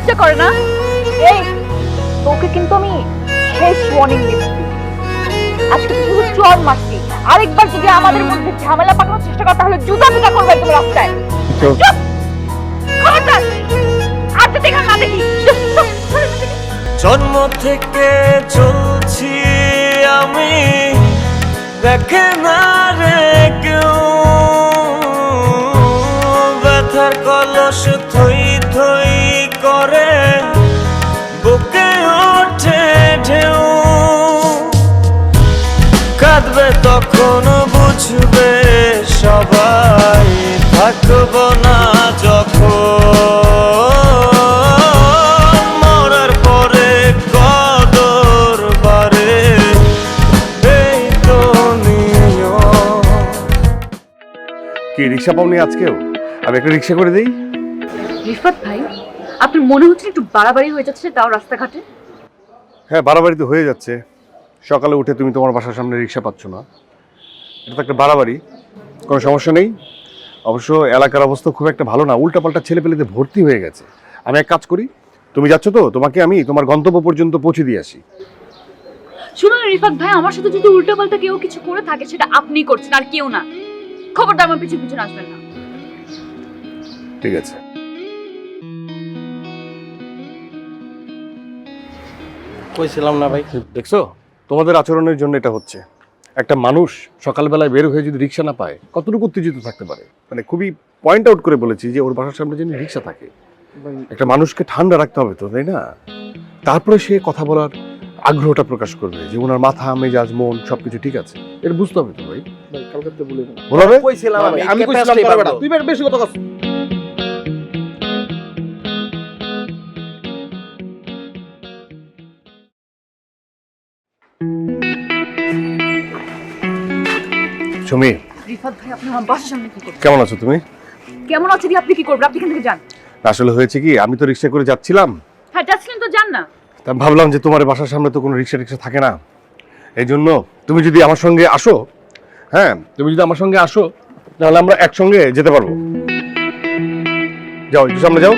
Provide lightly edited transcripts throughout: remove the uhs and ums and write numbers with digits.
লজ্জা করে না? এই তোকে কিন্তু আমি শেষ ওয়ার্নিং দিচ্ছি, আজকে তুই শুধু চর মারছি, আরেকবার যদি আমাদের মধ্যে ঝামেলা পাকানোর চেষ্টা কর তাহলে জুতা জুতা করবে একদম রাস্তায়। চুপ! খবরদার আর যদি এখানে না দেখি। জন্ম থেকে চলছি আমি, দেখে না রে কেউ, ব্যথার কলস থই থই করে বুকে ওঠে ঢেউ, কাঁদবে তখন বুঝবে সবাই, থাকবো না যখন মরার পরে কদর বারে, এই তো নিয়ম। কি রিক্সা পাওনি আজকেও? আমি একটা রিক্সা করে দিই। রিফাত ভাই, আপনার মনে হচ্ছে একটু বাড়াবাড়ি হয়ে যাচ্ছে তাও রাস্তাঘাটে? হ্যাঁ, বাড়াবাড়ি তো হয়ে যাচ্ছে। সকালে উঠে তুমি তোমার বাসার সামনে রিক্সা পাচ্ছ না, এটা তো একটা বাড়াবাড়ি। কোনো সমস্যা নেই, অবশ্য এলাকার অবস্থা খুব একটা ভালো না, উল্টাপাল্টা ছেলেপেলেতে ভর্তি হয়ে গেছে। আমি এক কাজ করি, তুমি যাচ্ছ তো, তোমাকে আমি তোমার গন্তব্য পর্যন্ত পৌঁছে দিয়ে আসি। শুনুন রিফাত ভাই, আমার সাথে যদি উল্টাপাল্টা কেউ কিছু করে থাকে সেটা আপনিই করছেন আর কেউ না। খবরদার আমার পিছু পিছু আসবেন না। ঠিক আছে। কইছিলাম না ভাই। দেখছো, তোমাদের আচরণের জন্য এটা হচ্ছে। একটা মানুষ সকালবেলায় বের হয়ে যদি রিক্সা না পায় কতটুকু উত্তেজিত থাকতে পারে। মানে খুবই পয়েন্ট আউট করে বলেছি যে ওর বাসার সামনে যেন রিক্সা থাকে। একটা মানুষকে ঠান্ডা রাখতে হবে তো, তাই না? তারপরে সে কথা বলার আগ্রহটা প্রকাশ করবে যে ওনার মাথা মেজাজ মন সবকিছু ঠিক আছে, এটা বুঝতে হবে তো ভাই। কালকে তো বলে বলবে কইছিলাম আমি কইছিলাম পারবে না, তুই বেশি কথা কস। সুমি, রিফাত ভাই, আপনি আমার বাসার সামনে কি করছেন? কেমন আছো তুমি? কেমন আছে আপনি কি করবেন? আপনি এখান থেকে যান। আসলে হয়েছে কি, আমি তো রিক্সা করে যাচ্ছিলাম, হ্যাঁ যাচ্ছিলেন তো যান না। তা ভাবলাম যে তোমার বাসার সামনে তো কোনো রিক্সা টিক্সা থাকে না, এই জন্য তুমি যদি আমার সঙ্গে আসো, হ্যাঁ তুমি যদি আমার সঙ্গে আসো তাহলে আমরা একসঙ্গে যেতে পারবো। যাও, একটু সামনে যাও,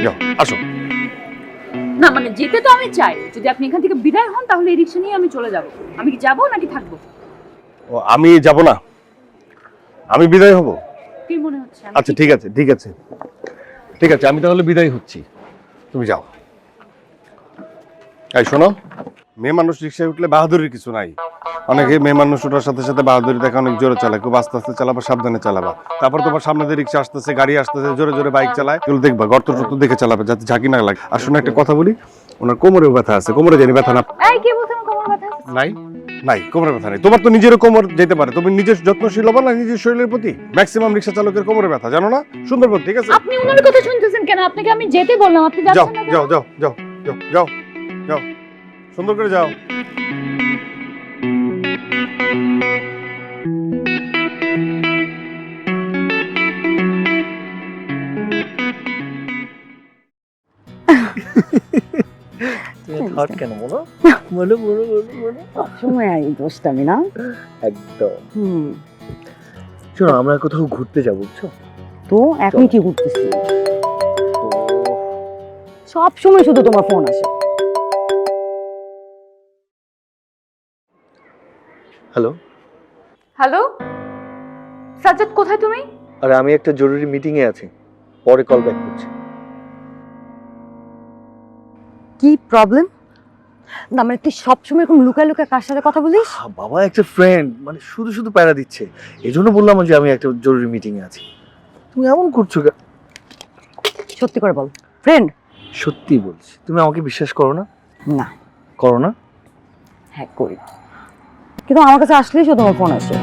যাও, আসো। না মানে যেতে তো আমি চাই, যদি আপনি এখান থেকে বিদায় হন তাহলে এই রিক্সা নিয়ে আমি চলে যাব। আমি কি যাবো নাকি থাকবো? ও, আমি যাব না, আমি বিদায় হব। কি মনে হচ্ছে? আচ্ছা ঠিক আছে, ঠিক আছে, ঠিক আছে, আমি তাহলে বিদায় হচ্ছি, তুমি যাও। এই শোনো, মেয়ে মানুষ রিক্সায় উঠলে বাহাদুরির কিছু নাই। অনেকে মেয়ে মানুষ ওঠার সাথে সাথে বাহাদুরি দেখা অনেক জোরে চালায়, খুব আস্তে আস্তে চালাবা, সাবধানে চালাবা। তারপর তোমার সামনে দিয়ে রিক্সা আসতেছে, গাড়ি আসতেছে, জোরে জোরে বাইক চালায়, এগুলো দেখবা, গর্ত টর্ত দেখে চালাবে যাতে ঝাঁকি না লাগে। আর শোনো একটা কথা বলি, ওনার কোমরেও ব্যথা আছে, কোমরে জানি ব্যথা না? এই কি বলছেন কোমর ব্যথা? নাই নাই, কোমরে ব্যথা নেই। তোমার তো নিজেরও কোমর যেতে পারে, তুমি নিজের যত্নশীল হবা না নিজের শরীরের প্রতি? ম্যাক্সিমাম রিক্সা চালকের কোমরে ব্যথা, জানো না? সুন্দরবন, ঠিক আছে? আপনি ওনার কথা শুনতেছেন কেন? আপনাকে আমি যেতে বললাম, আপনি যাও যাচ্ছেন না। যাও যাও যাও যাও যাও যাও, সুন্দর করে যাও। হট কেন বলো? বলো বলো বলো বলো। সবসময় এই দোষটামি না? একদম। শোনো, আমরা কোথাও ঘুরতে যাবো, বুঝছো? তো এখন কি করতেছি? সব সময় শুধু তোমার ফোন আসে। হ্যালো। হ্যালো সাজ্জাদ, কোথায় তুমি? আরে আমি একটা জরুরি মিটিং এ আছি, পরে কল ব্যাক করছি। কি প্রবলেম? না মানে তুই সবসময় এরকম লুকায় লুকায় কার সাথে কথা বলিস? বাবা একটা ফ্রেন্ড মানে শুধু শুধু প্যারা দিচ্ছে, এই জন্য বললাম যে আমি একটা জরুরি মিটিং এ আছি। তুমি এমন করছো কেন? সত্যি করে বল, ফ্রেন্ড? সত্যি বলছি, তুমি আমাকে বিশ্বাস করো না? না। করো না? হ্যাঁ করি, কিন্তু আমার কাছে আসলেই শুধু তোমার ফোন আসে।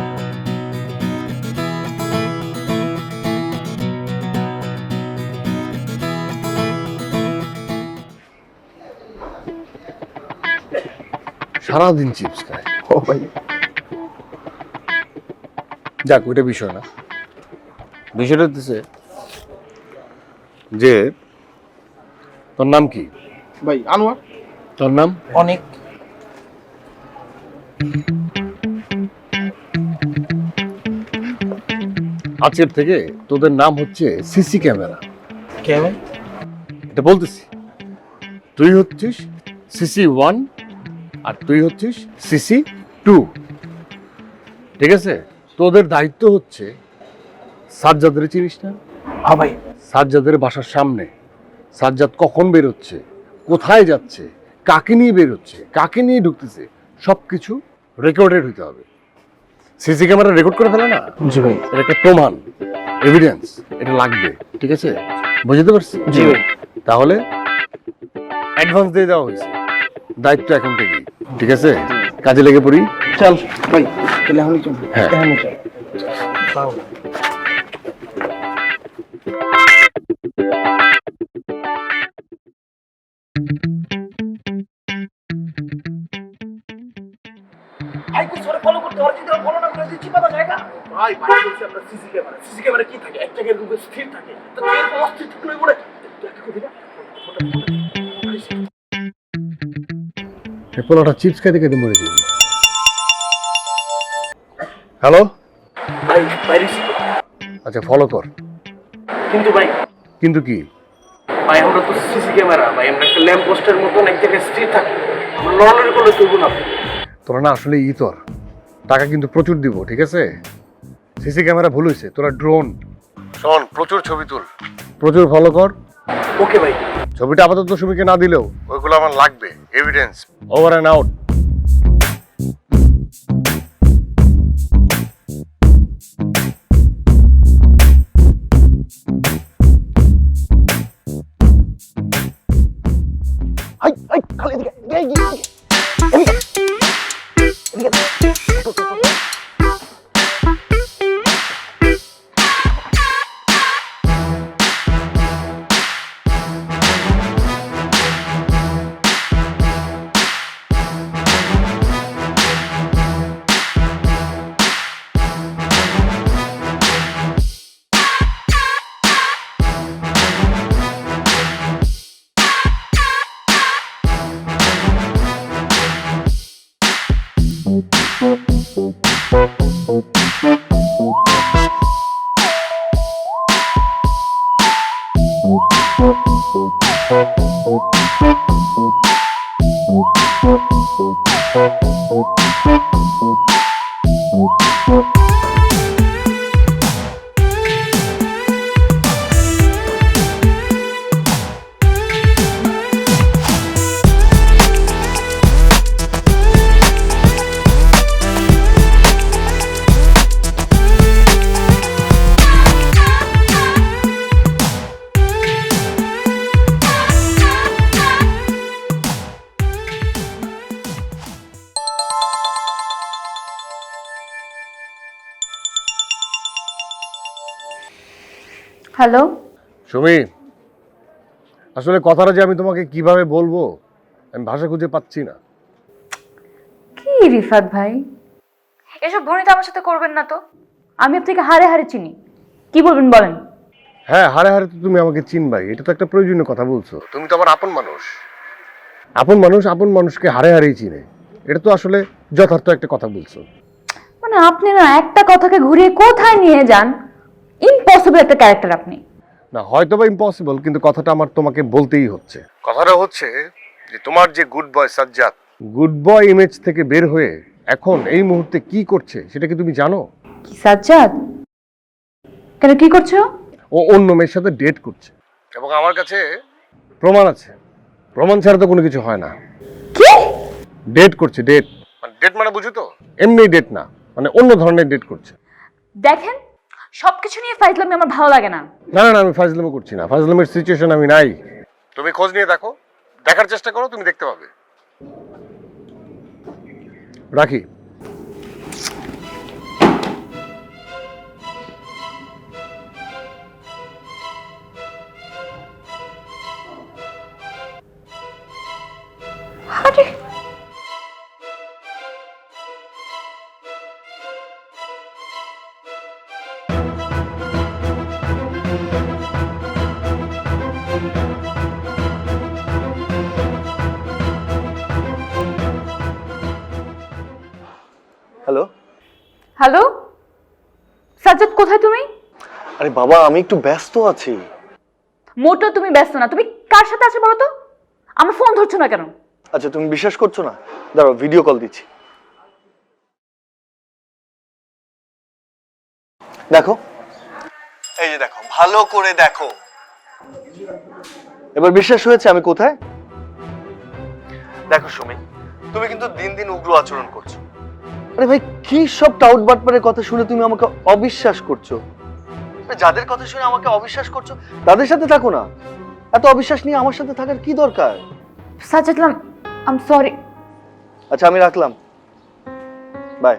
সারাদিন চিপস খায়। ও ভাই, যাক, ওইটা বিষয় না। বিষয়টা হচ্ছে যে তোর নাম কি? ভাই আনোয়ার। তোর নাম? অনেক। আজকের থেকে তোদের নাম হচ্ছে সিসি ক্যামেরা। কেমন? এটা বলতেছি, তুই হচ্ছিস CC1 আর তুই হচ্ছিস CC2। ঠিক আছে, তোদের দায়িত্ব হচ্ছে সাজ্জাদের, চিনিস না? হ্যাঁ ভাই। সাজ্জাদের বাসার সামনে সাজ্জাদ কখন বেরোচ্ছে, কোথায় যাচ্ছে, কাকে নিয়ে বেরোচ্ছে, কাকে নিয়ে ঢুকতেছে, সবকিছু রেকর্ডেড হইতে হবে। সিসি ক্যামেরা রেকর্ড করে ফেলে না? জি ভাই। এটা একটা প্রমাণ, এভিডেন্স, এটা লাগবে। ঠিক আছে, বুঝতে পারছি? জি ভাই। তাহলে অ্যাডভান্স দিয়ে দেওয়া হয়েছে, দায়িত্ব এখন থেকেই। ঠিক আছে, কাজে লেগে পড়ি। চল ভাই, তাহলে এখনই চল। হ্যাঁ। এখনই চল। ভাই কুছ করে ফলো করতে আর যদি ফলো না করে দিচ্ছি পাতা জায়গা ভাই ভাই বলছি আমরা সিসি ক্যামেরা কি থাকে এক জায়গায় রূপে স্থির থাকে তো তুই এরকম অস্থির থাকলে বলে এই পোলাটা চিপস খাইতে খাইতে মরে যাবে। হ্যালো, ভাই বাইরে আচ্ছা ফলো কর। কিন্তু ভাই কিন্তু কি? ভাই আমরা তো সিসি ক্যামেরা ভাই আমরা একটা ল্যাম্প পোস্টের মতন এক জায়গায় স্থির থাকি আমরা লড়ালড়ি করলে চলবো না তোরা না আসলে তোর টাকা কিন্তু প্রচুর দিব। ঠিক আছে, সিসি ক্যামেরা ভুল হয়েছে, তোরা ড্রোন শোন, প্রচুর ছবি তুল, প্রচুর ফলো কর। ওকে ভাই। ছবিটা আপাতত সুমিকে না দিলেও ওইগুলো আমার লাগবে, evidence. Over and out. High high, খালি এদিকে, এদিকে, এদিকে, এদিকে, এদিকে। হ্যালো, সুমি, আসলে কথাটা যে আমি তোমাকে কিভাবে বলবো আমি ভাষা খুঁজে পাচ্ছি না। কি রিফাত ভাই, এসব ভনিতা আমার সাথে করবেন না তো। আমি আপনাকে হারে হারে চিনি, কি বলবেন বলেন। হ্যাঁ, হারে হারে তো তুমি আমাকে চিনবাই, এটা তো একটা প্রয়োজনীয় কথা বলছো। তুমি তো আমার আপন মানুষ, আপন মানুষ আপন মানুষকে হারে হারেই চিনে, এটা তো আসলে যথার্থ একটা কথা বলছো। মানে আপনি না একটা কথাকে ঘুরিয়ে কোথায় নিয়ে যান, ইম্পসিবল একটা ক্যারেক্টার আপনি। না হয়তো বা ইম্পসিবল, কিন্তু কথাটা আমার তোমাকে বলতেই হচ্ছে। কথাটা হচ্ছে যে তোমার যে good boy Sajjad, good boy image থেকে বের হয়ে এখন এই মুহূর্তে কি করছে সেটা কি তুমি জানো? কি সাজ্জাদ? কেন, কি করছো? ও অন্য মেয়ের সাথে ডেট করছে, এবং আমার কাছে প্রমাণ আছে। প্রমাণ ছাড়া তো কোনো কিছু হয় না। কি ডেট করছে, ডেট মানে ডেট মানে বুঝো তো, এমনি ডেট না, মানে অন্য ধরনের ডেট করছে। দেখেন, সবকিছু নিয়ে ফাইজলামি আমার ভালো লাগে না। না না না, আমি ফাজলামি করছি না, ফাজলামের সিচুয়েশন আমি নাই। তুমি খোঁজ নিয়ে দেখো, দেখার চেষ্টা করো, তুমি দেখতে পাবে। রাখি। আরে হ্যালো। হ্যালো সাজ্জাদ, কোথায় তুমি? আরে বাবা, আমি একটু ব্যস্ত আছি। মোটো তুমি ব্যস্ত না। তুমি কার সাথে আছো বলো তো? আমার ফোন ধরছো না কেন? আচ্ছা তুমি বিশ্বাস করছো না, দাঁড়াও ভিডিও কল দিচ্ছি। দেখো, এই যে দেখো, ভালো করে দেখো। এবার বিশ্বাস হয়েছে আমি কোথায়? দেখো সুমি, তুমি কিন্তু দিন দিন উগ্র আচরণ করছো। আরে ভাই, কি সব টাউট বাটপারের কথা শুনে তুমি আমাকে অবিশ্বাস করছো? আরে যাদের কথা শুনে আমাকে অবিশ্বাস করছো তাদের সাথে থাকো না। এত অবিশ্বাস নিয়ে আমার সাথে থাকার কি দরকার? সাজ্জাদলাম, আই এম সরি। আচ্ছা আমি রাখলাম, বাই।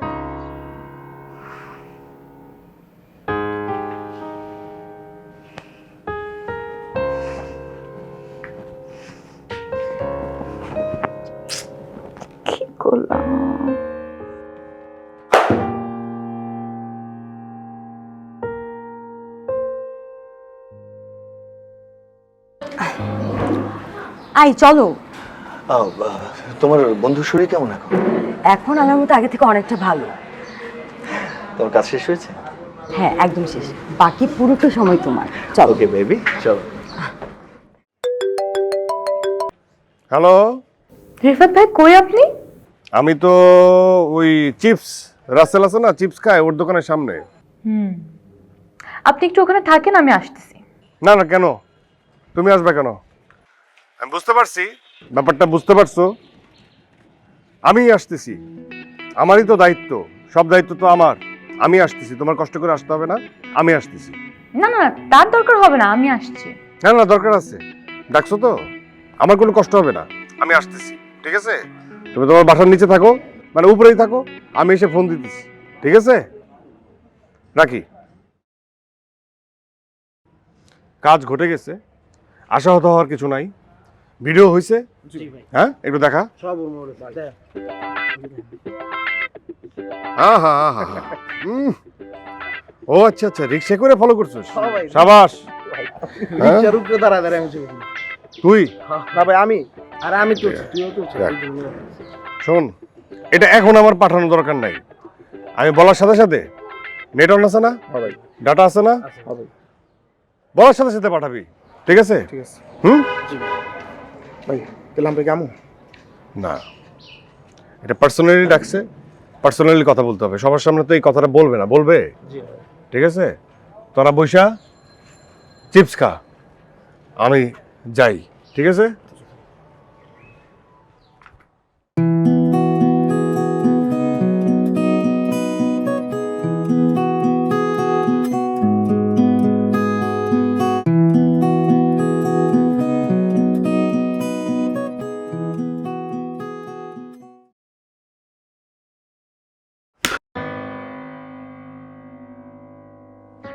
কি করলাম? আই চলো। তোমার বন্ধুর শরীর কেমন এখন? এখন আমার মতো আগে থেকে অনেকটা ভালো। তোমার কাজ শেষ হয়েছে? হ্যাঁ একদম শেষ, বাকি পুরোটা সময় তোমার। চলো। ওকে বেবি, চলো। হ্যালো, রিফাত ভাই কই আপনি? আমি তো ওই চিপস রাসেল আছে না, চিপস খায়, ওর দোকানের সামনে। আপনি একটু ওখানে থাকেন, আমি আসতেছি। না না, কেন? তুমি আসবে কেন? আমি বুঝতে পারছি ব্যাপারটা, বুঝতে পারছো। আমি আসতেছি, আমারই তো দায়িত্ব, সব দায়িত্ব তো আমার। আমি আসতেছি, তোমার কষ্ট করে আসতে হবে না, আমি আসতেছি। না না, তার দরকার হবে না, আমি আসছি। না না, দরকার আছে, ডাকছো তো, আমার কোনো কষ্ট হবে না, আমি আসতেছি। ঠিক আছে, তুমি তোমার বাসার নিচে থাকো, মানে উপরেই থাকো, আমি এসে ফোন দিতেছি। ঠিক আছে, রাখি। কাজ ঘটে গেছে, আশাহত হওয়ার কিছু নাই। ভিডিও হয়েছে, হ্যাঁ একটু দেখা। হ্যাঁ হ্যাঁ হ্যাঁ হ্যাঁ। ও আচ্ছা আচ্ছা, রিক্সা করে ফলো করছো, সাবাস। হ্যাঁ? রিকশার উপরে দাঁড়ায় আমি ছবি তুলি। তুই না ভাই আমি, আরে আমি তুলছি, তুইও তুলছিস। দেখ। শোন, এটা এখন আমার পাঠানোর দরকার নাই। আমি বলার সাথে সাথে, নেট অন আছে না, ডাটা আছে না, বলার সাথে সাথে পাঠাবি। ঠিক আছে? ঠিক আছে হুম? ভাই, তাহলে আমরা কেমন? না, এটা পার্সোনালি ডাকছে, পার্সোনালি কথা বলতে হবে। সবার সামনে তো এই কথাটা বলবে না, বলবে? ঠিক আছে, তোরা বৈশা চিপস খা, আমি যাই। ঠিক আছে?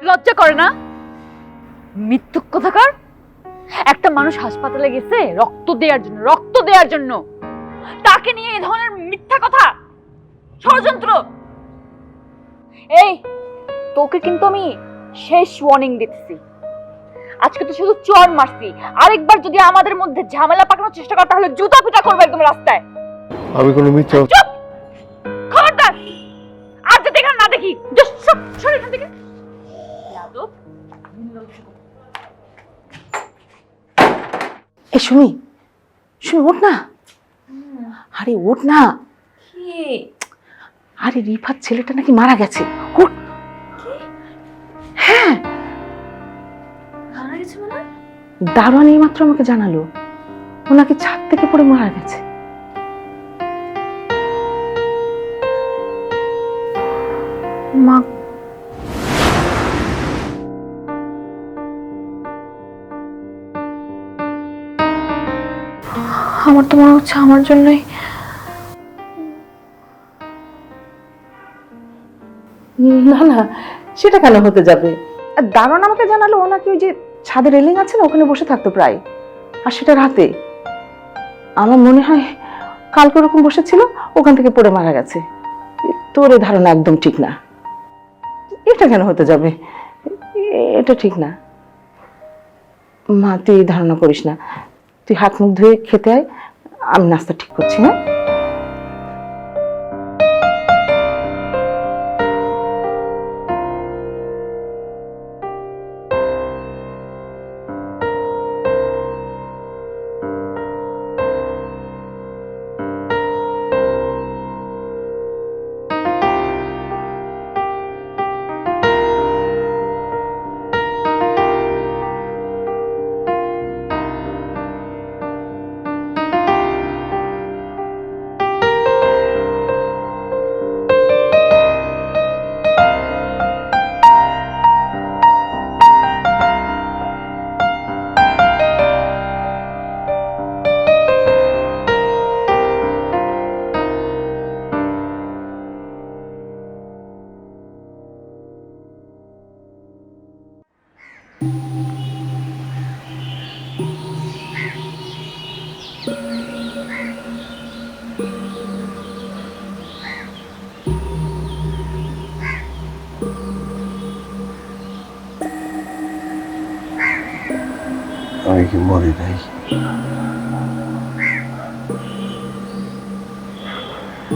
লজ্জা করে না? মৃত্যু কোথাকার! একটা মানুষ হাসপাতালে গেছে রক্ত দেওয়ার জন্য, তাকে নিয়ে এই ধরনের মিথ্যা কথা, ষড়যন্ত্র। এই, তোকে কিন্তু আমি শেষ ওয়ার্নিং দিচ্ছি। আজকে তো শুধু চর মারছি, আরেকবার যদি আমাদের মধ্যে ঝামেলা পাকানোর চেষ্টা কর তাহলে জুতা পিটা করবো একদম রাস্তায়। আমি কোনো মিথ্যা চুপ! খবরদার! আর যাতে এখানে না দেখি। জাস্ট সর এখান থেকে। যাদব, এ সুমি, সুমি ওঠ না। আরে ওঠ না। আরে রিফাত ছেলেটা নাকি মারা গেছে। ওঠ। হ্যাঁ, মারা গেছে মানে? দারোয়ান এই মাত্র আমাকে জানালো ও নাকি ছাদ থেকে পড়ে মারা গেছে। মা, আমার তো মনে হচ্ছে আমার জন্যই। না না, সেটা কেন হতে যাবে? আর দারোয়ান আমাকে জানালো ও নাকি ওই যে ছাদের রেলিং আছে না, ওখানে বসে থাকতো প্রায়, আর সেটা রাতে। আমার মনে হয় কালকে ওরকম বসেছিল, ওখান থেকে পড়ে মারা গেছে। তোর এই ধারণা একদম ঠিক না। এটা কেন হতে যাবে? এটা ঠিক না। মা তুই এই ধারণা করিস না, তুই হাত মুখ ধুয়ে খেতে আয়, আমি নাস্তা ঠিক করছি। না আমি কি মরি নাই?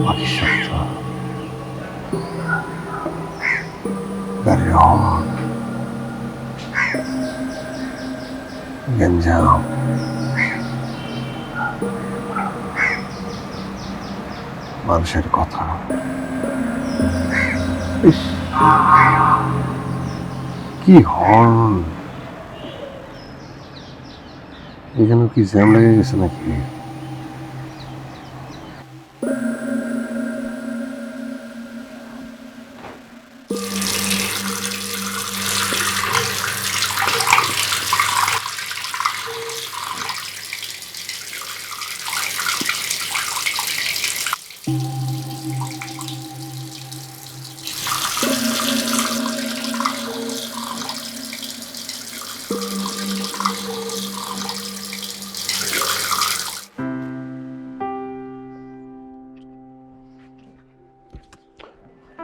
বাকি সত্য গাড়ির হর্ন, গঞ্জাম, মানুষের কথা। ইস, কি হর্ন! এখানে কি জ্যাম লেগে গেছে নাকি?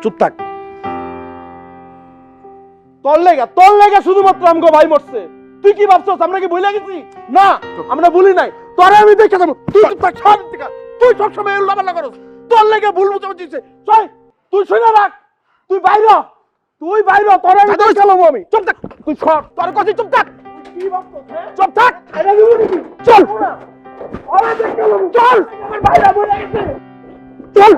চুপ থাক। তোর লেগা শুধুমাত্র আমগো ভাই মরছে। তুই কি ভাবছস আমরা কি ভুলে গেছি? না, আমরা ভুলি নাই। তোরে আমি দেখে যাবো। তুই চুপ থাক, সব থেকে। তুই সব সময় উল্লাপাল্লা করস। তোর লেগে ভুল বুঝাবুঝি হইছে। চল, তুই শুনে রাখ। তুই বাইরে হ। তুই বাইরে হ, তোরে আমি দেখে যাবো আমি। চুপ থাক। তুই সর, তোর কথা চুপ থাক। কি ভাবছস? চুপ থাক। চল। ওরে দেখে যাবো। চল, আমার ভাইরা ভুলে গেছে। চল।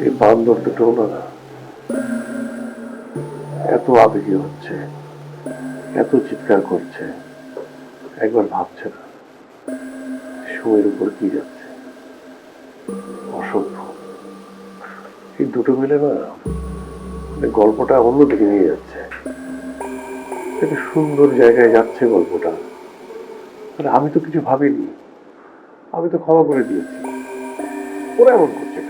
এই বান্দর দুটো না এত আবেগী হচ্ছে, এত চিৎকার করছে, একবার ভাবছে না সময়ের উপর কি যাচ্ছে। অসভ্য। এই দুটো মিলে না মানে গল্পটা অন্যদিকে নিয়ে যাচ্ছে। একটা সুন্দর জায়গায় যাচ্ছে গল্পটা। মানে আমি তো কিছু ভাবিনি, আমি তো ক্ষমা করে দিয়েছি, ওরা এমন করছে কেন?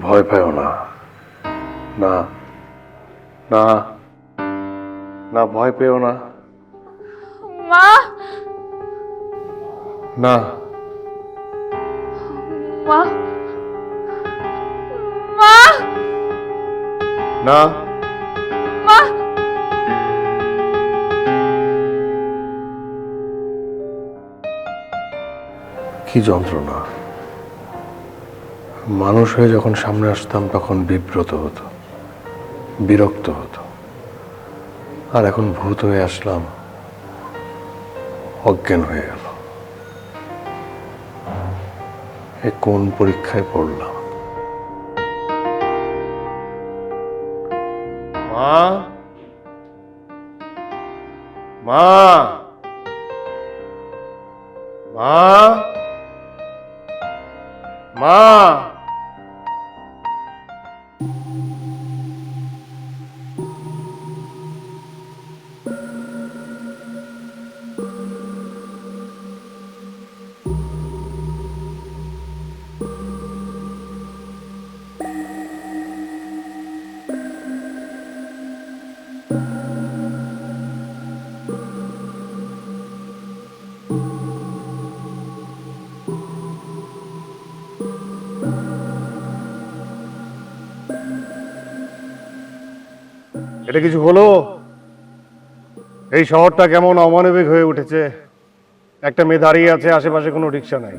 ভয় পাও না, না না না, ভয় পেও না। মা, না মা, মা, না, মা। কি যন্ত্রণা! মানুষ হয়ে যখন সামনে আসতাম তখন বিব্রত হতো, বিরক্ত হতো, আর এখন ভূত হয়ে আসলাম, অজ্ঞান হয়ে গেল। এ কোন পরীক্ষায় পড়লাম? মা, মা, মা, মা। এটা কিছু হলো? এই শহরটা কেমন অমানবিক হয়ে উঠেছে। একটা মেয়ে দাঁড়িয়ে আছে, আশেপাশে কোনো রিক্সা নাই,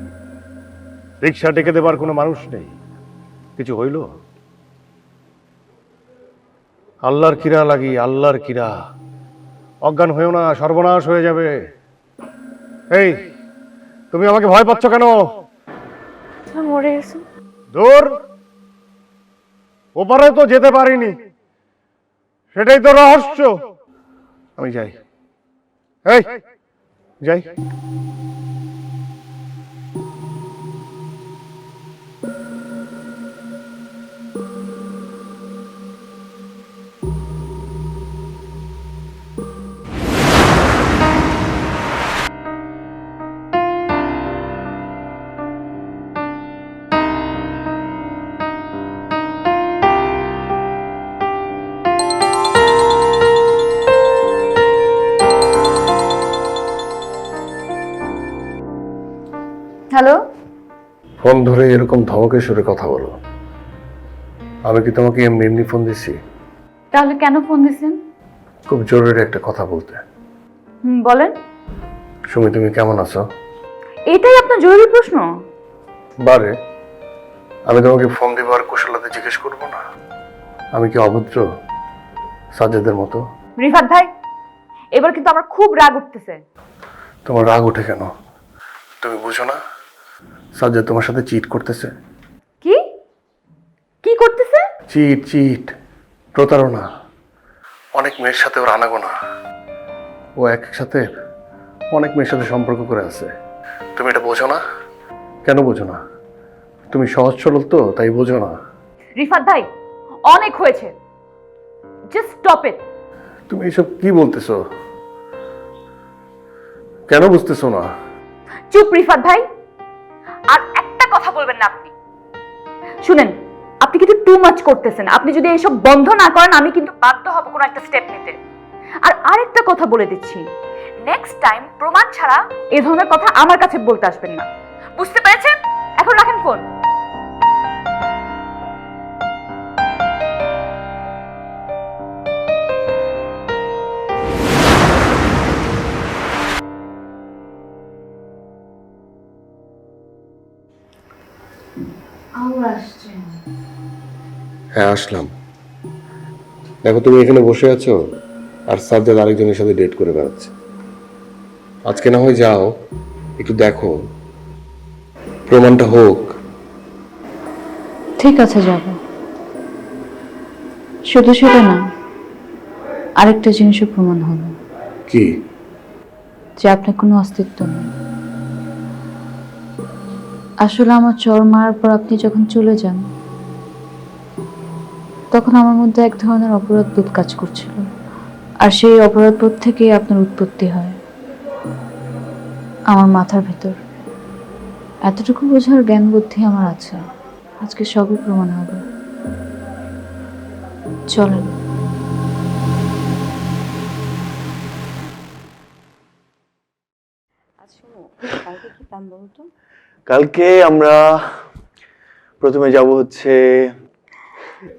রিক্সা ডেকে দেবার কোনো মানুষ নেই। কিছু হইল? আল্লাহর কিরা লাগি, আল্লাহর কিরা। অজ্ঞান হয়েও না, সর্বনাশ হয়ে যাবে। এই, তুমি আমাকে ভয় পাচ্ছ কেন? মরে গেছে। দূর, ওপারে তো যেতে পারিনি, সেটাই তো রহস্য। আমি যাই, এই যাই। হ্যালো, ফোন ধরে এরকম ধমকের সুরে কথা বলো? আমি কি তোমাকে এমনি এমনি ফোন দিছি? তাহলে কেন ফোন দিছেন? খুব জরুরি একটা কথা বলতে। বলেন। সুমি, তুমি কেমন আছো? এটাই আপনার জরুরি প্রশ্ন? বারে, আমি তোমাকে ফোন দিব আর কুশলাতে জিজ্ঞেস করবো না? আমি কি অভদ্র সাজ্জাদের মতো? রিফাত ভাই, এবার কিন্তু আমার খুব রাগ উঠতেছে। তোমার রাগ ওঠে কেন? তুমি বুঝো না সাজ্জাদ তোমার সাথে চিট করতেছে? কি কি করতেছে? চিট চিট, প্রতারণা। অনেক মেয়ের সাথে ওর আনাগোনা, ও এক সাথে অনেক মেয়ের সাথে সম্পর্ক করে আছে। তুমি এটা বোঝো না? কেন বোঝো না? তুমি সহজ সরল তো, তাই বোঝো না। রিফাত ভাই, অনেক হয়েছে, জাস্ট স্টপ ইট। তুমি এসব কি বলতেছো? কেন বুঝতেছো না? চুপ রিফাত ভাই, আর একটা কথা বলবেন না আপনি। শুনেন, আপনি কিন্তু টু মাচ করতেছেন। আপনি যদি এসব বন্ধ না করেন, আমি কিন্তু বাধ্য হব কোনো একটা স্টেপ নিতে। আর আরেকটা কথা বলে দিচ্ছি, নেক্সট টাইম প্রমাণ ছাড়া এই ধরনের কথা আমার কাছে বলতে আসবেন না, বুঝতে পেরেছেন? এখন রাখেন ফোন। হ্যাঁ, আসলাম। দেখো, তুমি এখানে বসে আছো আর সাজ্জাদ আরেকজনের সাথে ডেট করে বেড়াচ্ছে। আজকে না হয় যাও, একটু দেখো, প্রমাণটা হোক। ঠিক আছে, যাব। শুধু সেটা না, আরেকটা জিনিসও প্রমাণ হলো কি? যে আপনার কোনো অস্তিত্ব নেই। আসলে আমার চর মারার পর আপনি যখন চলে যান, তখন আমার মধ্যে এক ধরনের অপরাধ বোধ কাজ করছিল, আর সেই অপরাধ বোধ থেকেই আপনার উৎপত্তি হয় আমার মাথার ভেতর। এতটুকু বোঝার জ্ঞান বুদ্ধি আমার আছে। আজকে সবই প্রমাণ হবে। চলেন। কালকে আমরা প্রথমে যাব হচ্ছে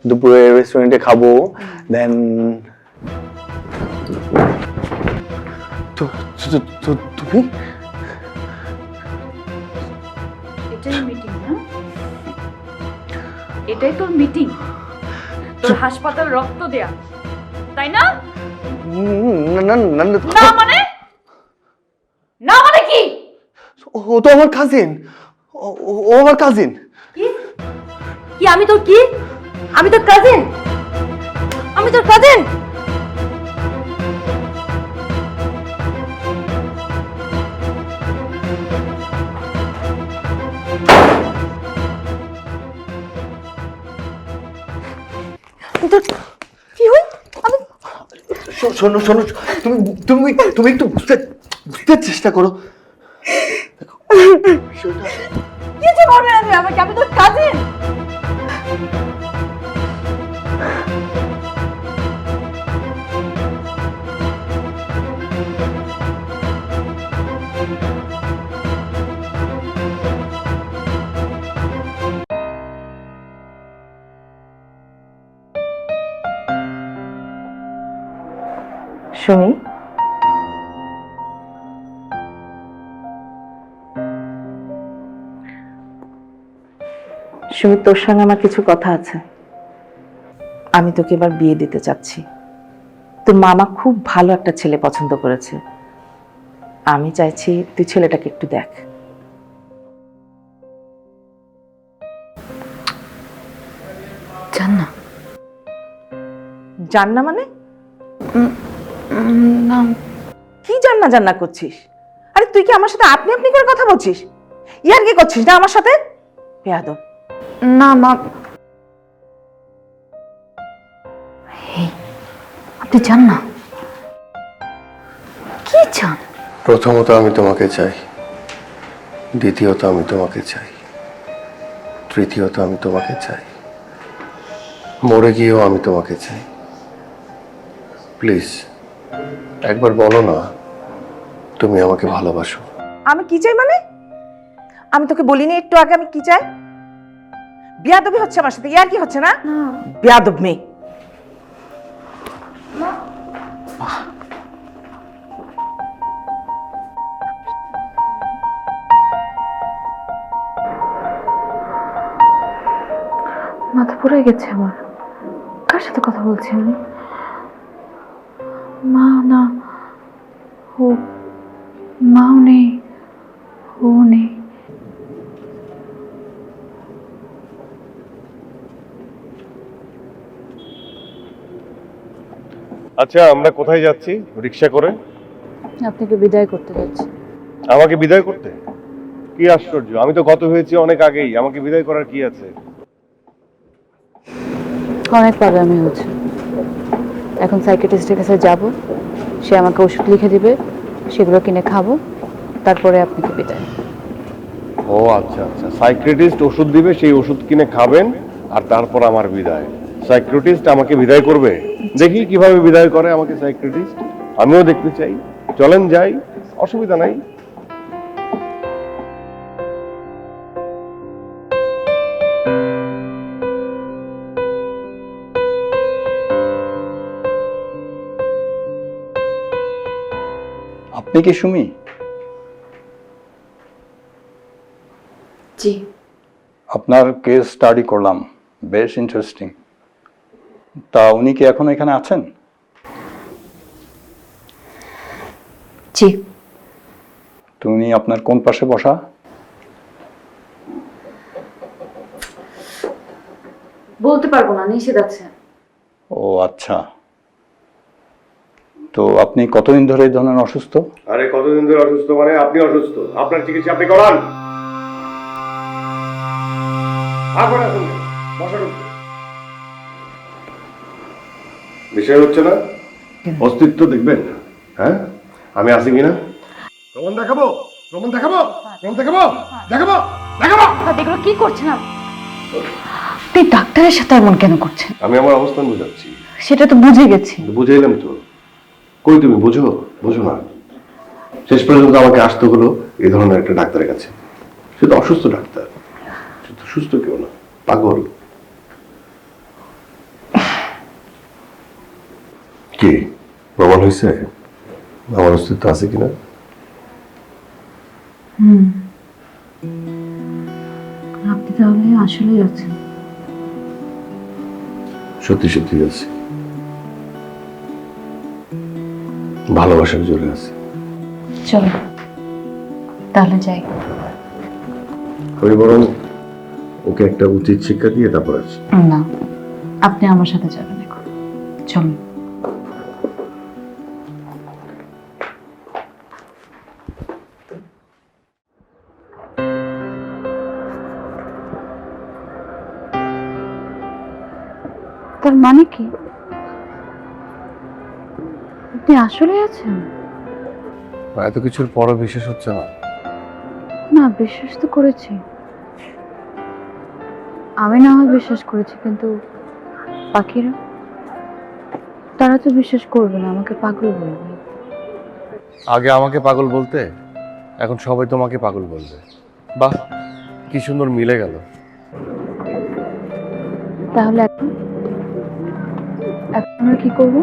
দুপুরে রেস্টুরেন্টে খাবো, দেন তুমি এটাই মিটিং না? এটাই তোর মিটিং? তোর হাসপাতাল রক্ত দেয়া, তাই না? না না না, না মানে? না মানে কি? ও তো আমার কাজিন, ও আমার কাজিন। কি কি আমি তোর কি? আমি তোর কাজিন? আমি তোর কাজিন? কি হই? আমি শোনো শোনো, তুমি তুমি তুমি একটু বুঝতে বুঝতে চেষ্টা করো। কিছু করবে না আমাকে, আমি তোর কাজিন। সুমিত, তোর সঙ্গে আমার কিছু কথা আছে। আমি তোকে এবার বিয়ে দিতে চাচ্ছি। তোর মামা খুব ভালো একটা ছেলে পছন্দ করেছে। আমি চাইছি তুই ছেলেটাকে একটু দেখ। জান না। জান্না মানে না কি জান্না জান্না করছিস? আরে তুই কি আমার সাথে আপনি আপনি করে কথা বলছিস? ইয়ার কি করছিস না আমার সাথে? বেয়াদব। না মা, আপনি চান না? কি চান? প্রথমত আমি তোমাকে চাই, দ্বিতীয়ত আমি তোমাকে চাই, তৃতীয়ত আমি তোমাকে চাই, মরে গিয়েও আমি তোমাকে চাই। প্লিজ একবার বলো না তুমি আমাকে ভালোবাসো। আমি কি চাই মানে? আমি তোকে বলিনি একটু আগে আমি কি চাই? বেয়াদবি হচ্ছে আমার সাথে, ইয়ার কি হচ্ছে না? বেয়াদব মেয়ে। মাথা পুড়ে গেছে আমার। কার সাথে কথা বলছি আমি? মা না, ও মাও নেই, ও নেই। আচ্ছা, আমরা কোথায় যাচ্ছি রিক্সা করে? আপনাকে বিদায় করতে যাচ্ছি। আমাকে বিদায় করতে? কি আশ্চর্য, আমি তো গত হয়েছি অনেক আগেই, আমাকে বিদায় করার কি আছে? অনেক পাগলামি হচ্ছে। এখন সাইকিয়াট্রিস্টের কাছে যাব, সে আমাকে ওষুধ লিখে দিবে, সেগুলো কিনে খাবো, তারপরে আপনাকে বিদায়। ও আচ্ছা আচ্ছা, সাইকিয়াট্রিস্ট ওষুধ দিবে, সেই ওষুধ কিনে খাবেন, আর তারপর আমার বিদায়। সাইকিয়াট্রিস্ট আমাকে বিদায় করবে? দেখি কিভাবে বিদায় করে আমাকে সাইকিয়াট্রিস্ট, আমিও দেখতে চাই। চলেন যাই, অসুবিধা নাই। আপনি কি সুমি? জি। আপনার কেস স্টাডি করলাম, বেশ ইন্টারেস্টিং। তা উনি কি এখন এখানে আছেন? জি। তো উনি আপনার কোন পাশে বসা? বলতে পারবো না, নিষেধ আছে। ও আচ্ছা। তো আপনি কতদিন ধরে এই ধরনের অসুস্থ? আরে কতদিন ধরে অসুস্থ মানে? আপনি অসুস্থ, আপনার চিকিৎসা আপনি করান। বিষয় হচ্ছে না, অস্তিত্ব দেখবেন। হ্যাঁ, আমি আছি কিনা প্রমাণ দেখাবো, প্রমাণ দেখাবো, প্রমাণ দেখাবো, দেখাবো, দেখাবো। এগুলো কি করছেন আপনি? ডাক্তারের সাথে এমন কেন করছেন? আমি আমার অবস্থান বুঝাচ্ছি। সেটা তো বুঝে গেছি। বুঝাইলাম তো, কই তুমি বুঝো? বুঝো না। শেষ পর্যন্ত আমাকে আসতে হলো এই ধরনের একটা ডাক্তারের কাছে। সে তো অসুস্থ ডাক্তার, সে তো সুস্থ কেউ না, পাগল। কি প্রমাণ হয়েছে আমার অস্তিত্ব আছে কিনা? আপনি তাহলে আসলেই আছেন। সত্যি সত্যি আছে, ভালোবাসার জোরে আছে। চলো তাহলে যাই। আমি বরং ওকে একটা উচিত শিক্ষা দিয়ে তারপর আসি। না, আপনি আমার সাথে যাবেন এখন। চলুন। তার মানে কি? আপনি আসলে আছেন? এত কিছুর পরও বিশ্বাস হচ্ছে না? না, বিশ্বাস তো করেছি। আমি না হয় বিশ্বাস করেছি, কিন্তু পাখিরা, তারা তো বিশ্বাস করবে না, আমাকে পাগল বলবে। আগে আমাকে পাগল বলতে, এখন সবাই তোমাকে পাগল বলবে। বাহ, কি সুন্দর মিলে গেল। তাহলে এখন আমরা কি করব?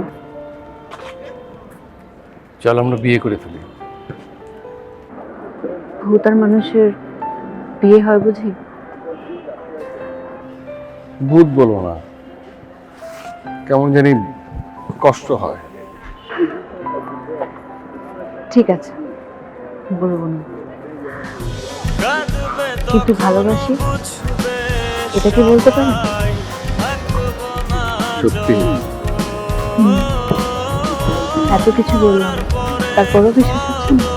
চল আমরা বিয়ে করে ফেলি। ভূত আর মানুষের বিয়ে হয় বুঝি? ভূত বলবো না, কেমন জানি কষ্ট হয়। ঠিক আছে, বলবো না, কিন্তু ভালোবাসি এটা কি বলতে পারি? সত্যি এত কিছু বললাম, তারপরেও বিশ্বাস হচ্ছে না?